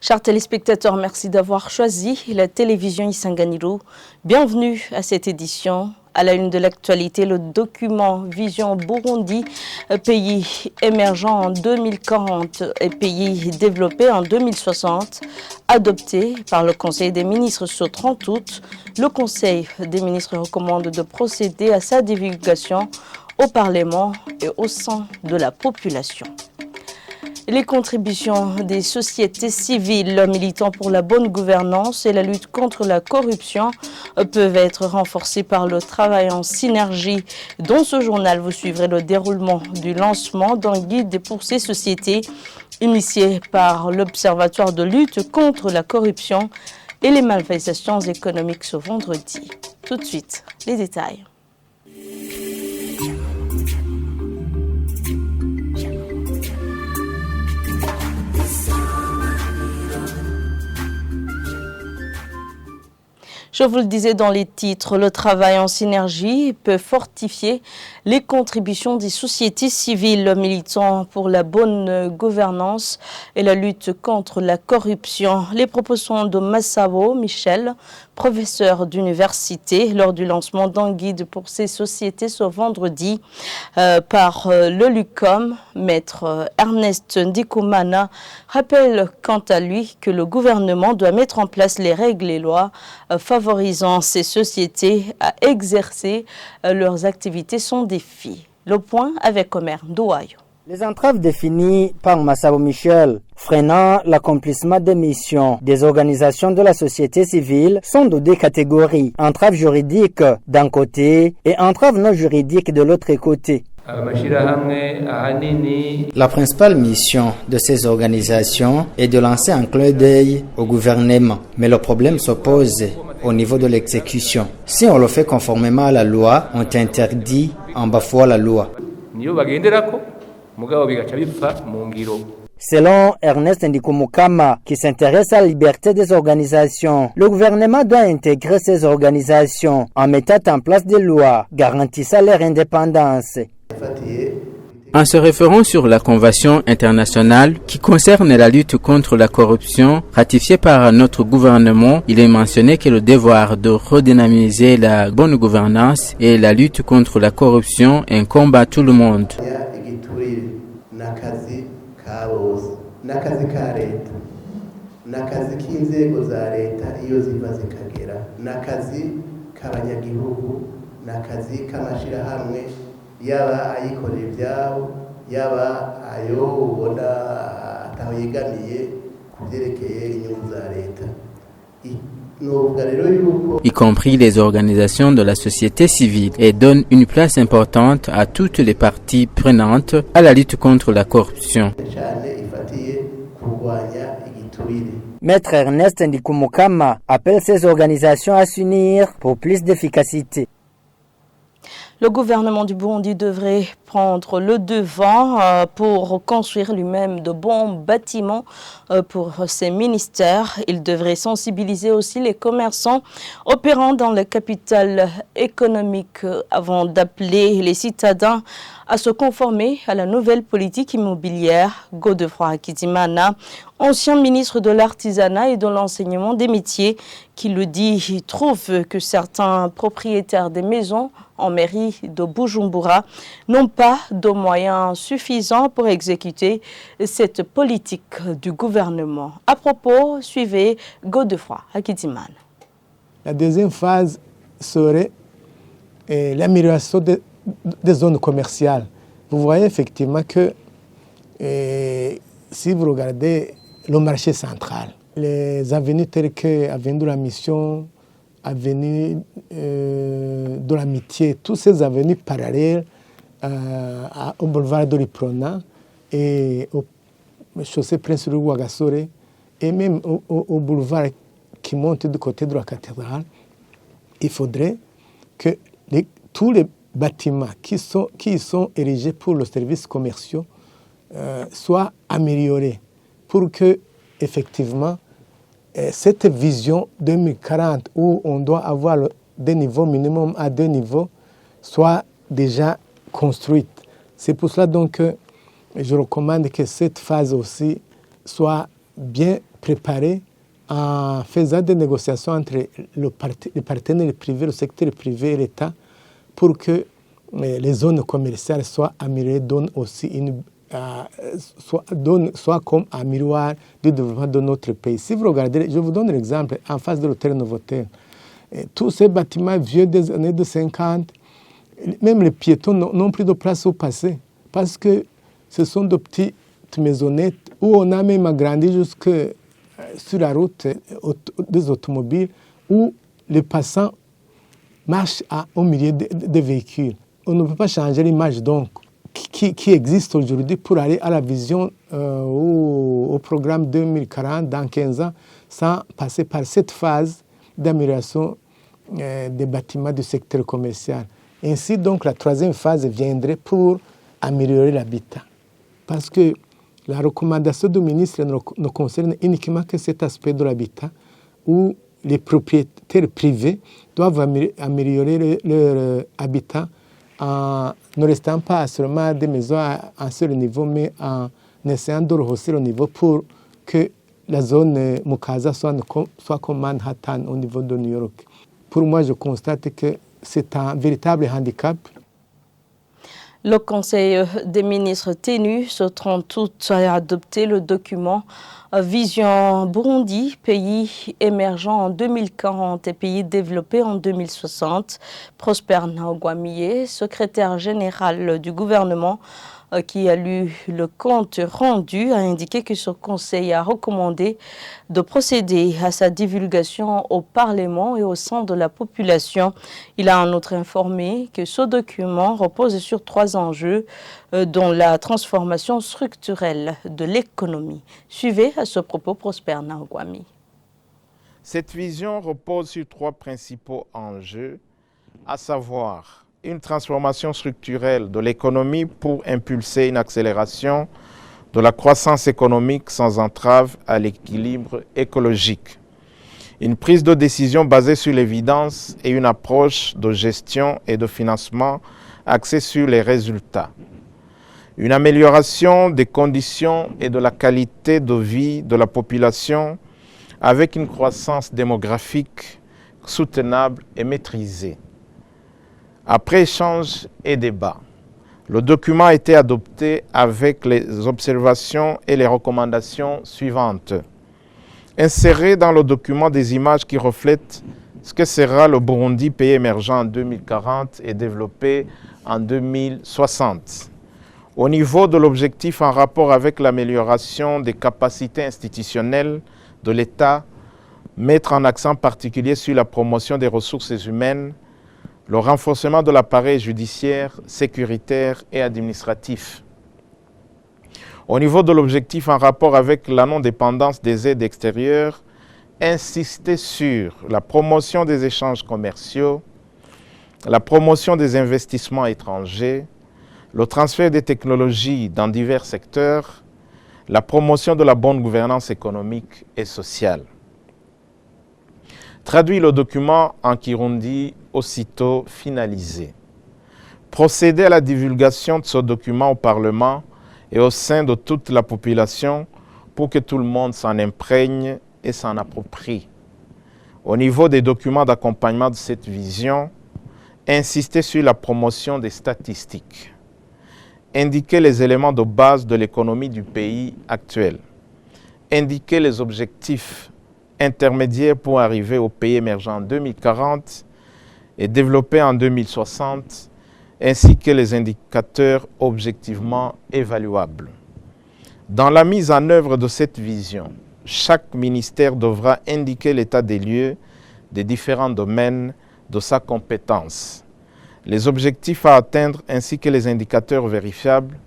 Chers téléspectateurs, merci d'avoir choisi la télévision Isanganiro. Bienvenue à cette édition. À la une de l'actualité, le document Vision Burundi, pays émergent en 2040 et pays développé en 2060, adopté par le Conseil des ministres ce 30 août. Le Conseil des ministres recommande de procéder à sa divulgation au Parlement et au sein de la population. Les contributions des sociétés civiles militant pour la bonne gouvernance et la lutte contre la corruption peuvent être renforcées par le travail en synergie. Dans ce journal, vous suivrez le déroulement du lancement d'un guide pour ces sociétés initié par l'Observatoire de lutte contre la corruption et les malversations économiques ce vendredi. Tout de suite, les détails. Je vous le disais dans les titres, le travail en synergie peut fortifier les contributions des sociétés civiles militant pour la bonne gouvernance et la lutte contre la corruption. Les propos sont de Massavo Michel, professeur d'université, lors du lancement d'un guide pour ces sociétés ce vendredi par le LUCOM. Maître Ernest Ndikumana rappelle quant à lui que le gouvernement doit mettre en place les règles et lois favorisant ces sociétés à exercer leurs activités sans défi. Le point avec Omer Douayo. Les entraves définies par Massavo Michel freinant l'accomplissement des missions des organisations de la société civile sont de deux catégories, entraves juridiques d'un côté et entraves non juridiques de l'autre côté. La principale mission de ces organisations est de lancer un clin d'œil au gouvernement, mais le problème se pose au niveau de l'exécution. Si on le fait conformément à la loi, on t'interdit en bafouant la loi. Selon Ernest Ndikumukama, qui s'intéresse à la liberté des organisations, le gouvernement doit intégrer ces organisations en mettant en place des lois garantissant leur indépendance. En se référant sur la Convention internationale qui concerne la lutte contre la corruption ratifiée par notre gouvernement, il est mentionné que le devoir de redynamiser la bonne gouvernance et la lutte contre la corruption incombe à tout le monde. yaba ayikorera ibyabo yaba ayo ubona ataho yegamiye ku byerekeye inyungu za leta, y compris les organisations de la société civile, et donne une place importante à toutes les parties prenantes à la lutte contre la corruption. Maître Ernest Ndikumukama appelle ces organisations à s'unir pour plus d'efficacité. Le gouvernement du Burundi devrait prendre le devant pour construire lui-même de bons bâtiments pour ses ministères. Il devrait sensibiliser aussi les commerçants opérant dans la capitale économique avant d'appeler les citadins à se conformer à la nouvelle politique immobilière. Godefroid Hakizimana, ancien ministre de l'Artisanat et de l'Enseignement des métiers, qui le dit, trouve que certains propriétaires des maisons en mairie de Bujumbura n'ont pas de moyens suffisants pour exécuter cette politique du gouvernement. À propos, suivez Godefroid Hakizimana. La deuxième phase serait l'amélioration des zones commerciales. Vous voyez effectivement que si vous regardez le marché central, les avenues telles que Avenue de la Mission, Avenue de l'Amitié, toutes ces avenues parallèles au boulevard de l'Iprona et au chaussée Prince Louis Ouagassore et même au boulevard qui monte du côté de la cathédrale, il faudrait que tous les bâtiments qui sont érigés pour le service commerciaux soient améliorés pour que, effectivement, cette vision 2040 où on doit avoir des niveaux minimum à 2 niveaux soit déjà construite. C'est pour cela donc que je recommande que cette phase aussi soit bien préparé en faisant des négociations entre les partenaires privés, le secteur privé et l'État pour que les zones commerciales soient améliorées, soit comme un miroir du développement de notre pays. Si vous regardez, je vous donne l'exemple en face de l'hôtel Novotel. Tous ces bâtiments vieux des années de 50, même les piétons n'ont plus de place où passer parce que ce sont de petites maisonnettes où on a même agrandi jusque sur la route des automobiles où les passants marchent au milieu des véhicules. On ne peut pas changer l'image donc qui existe aujourd'hui pour aller à la vision au programme 2040 dans 15 ans sans passer par cette phase d'amélioration des bâtiments du secteur commercial. Ainsi donc la troisième phase viendrait pour améliorer l'habitat. Parce que la recommandation du ministre ne concerne uniquement que cet aspect de l'habitat où les propriétaires privés doivent améliorer leur habitat en ne restant pas seulement des maisons à un seul niveau, mais en essayant de rehausser le niveau pour que la zone Mukaza soit comme Manhattan au niveau de New York. Pour moi, je constate que c'est un véritable handicap. Le Conseil des ministres tenu ce 30 août a adopté le document Vision Burundi, pays émergent en 2040 et pays développés en 2060. Prosper Ntagwamiye, secrétaire général du gouvernement, qui a lu le compte rendu, a indiqué que ce conseil a recommandé de procéder à sa divulgation au Parlement et au sein de la population. Il a en outre informé que ce document repose sur 3 enjeux, dont la transformation structurelle de l'économie. Suivez à ce propos Prosper Ntagwamiye. Cette vision repose sur 3 principaux enjeux, à savoir une transformation structurelle de l'économie pour impulser une accélération de la croissance économique sans entrave à l'équilibre écologique. Une prise de décision basée sur l'évidence et une approche de gestion et de financement axée sur les résultats. Une amélioration des conditions et de la qualité de vie de la population avec une croissance démographique soutenable et maîtrisée. Après échange et débat, le document a été adopté avec les observations et les recommandations suivantes. Insérer dans le document des images qui reflètent ce que sera le Burundi, pays émergent en 2040 et développé en 2060. Au niveau de l'objectif en rapport avec l'amélioration des capacités institutionnelles de l'État, mettre un accent particulier sur la promotion des ressources humaines, le renforcement de l'appareil judiciaire, sécuritaire et administratif. Au niveau de l'objectif en rapport avec la non-dépendance des aides extérieures, insister sur la promotion des échanges commerciaux, la promotion des investissements étrangers, le transfert des technologies dans divers secteurs, la promotion de la bonne gouvernance économique et sociale. Traduit le document en Kirundi aussitôt finalisé. Procéder à la divulgation de ce document au Parlement et au sein de toute la population pour que tout le monde s'en imprègne et s'en approprie. Au niveau des documents d'accompagnement de cette vision, insister sur la promotion des statistiques. Indiquer les éléments de base de l'économie du pays actuel. Indiquer les objectifs intermédiaires pour arriver au pays émergent en 2040 et développé en 2060, ainsi que les indicateurs objectivement évaluables. Dans la mise en œuvre de cette vision, chaque ministère devra indiquer l'état des lieux des différents domaines de sa compétence, les objectifs à atteindre ainsi que les indicateurs vérifiables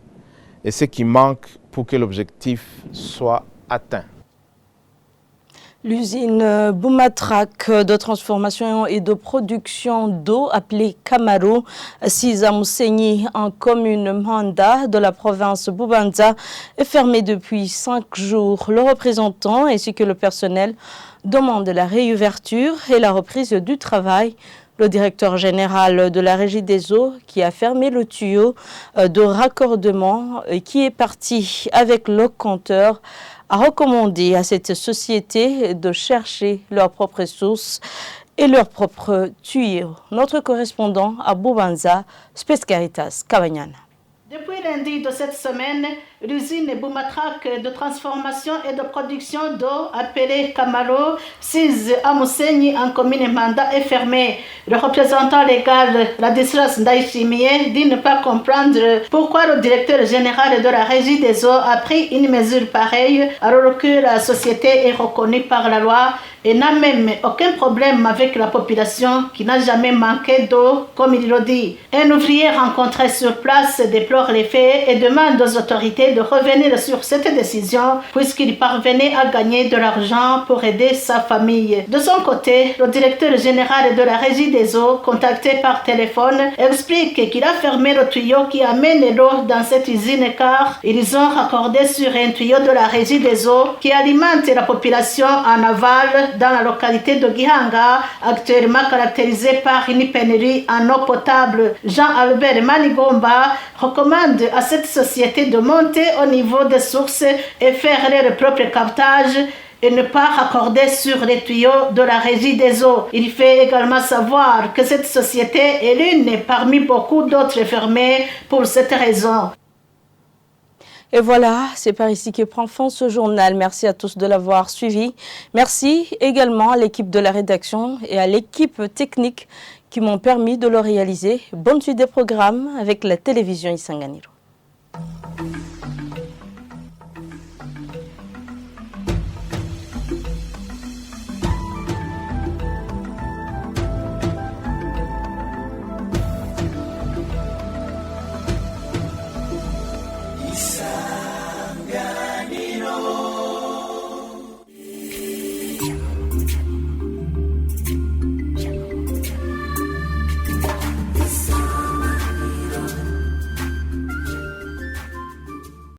et ce qui manque pour que l'objectif soit atteint. L'usine Boumatrak de transformation et de production d'eau, appelée Camaro, à Mousseigny, en commune Manda de la province Boubanza, est fermée depuis 5 jours. Le représentant ainsi que le personnel demandent la réouverture et la reprise du travail. Le directeur général de la Régie des eaux, qui a fermé le tuyau de raccordement et qui est parti avec le compteur, a recommandé à cette société de chercher leurs propres sources et leurs propres tuyaux. Notre correspondant à Boubanza, Space Caritas, Kabanyana. Depuis lundi de cette semaine, l'usine Boumatrak de transformation et de production d'eau, appelée Kamalo, sise à Mousseigny en commune Manda, est fermée. Le représentant légal, Ladislas Ndaïchimie, dit ne pas comprendre pourquoi le directeur général de la Régie des eaux a pris une mesure pareille alors que la société est reconnue par la loi et n'a même aucun problème avec la population qui n'a jamais manqué d'eau, comme il le dit. Un ouvrier rencontré sur place déplore les faits et demande aux autorités de revenir sur cette décision puisqu'il parvenait à gagner de l'argent pour aider sa famille. De son côté, le directeur général de la Régie des eaux, contacté par téléphone, explique qu'il a fermé le tuyau qui amène l'eau dans cette usine car ils ont raccordé sur un tuyau de la Régie des eaux qui alimente la population en aval dans la localité de Gihanga, actuellement caractérisée par une pénurie en eau potable. Jean-Albert Manigomba recommande à cette société de monter au niveau des sources et faire leur propre captage et ne pas raccorder sur les tuyaux de la Régie des eaux. Il fait également savoir que cette société est l'une parmi beaucoup d'autres fermées pour cette raison. Et voilà, c'est par ici que prend fin ce journal. Merci à tous de l'avoir suivi. Merci également à l'équipe de la rédaction et à l'équipe technique qui m'ont permis de le réaliser. Bonne suite des programmes avec la télévision Isanganiro.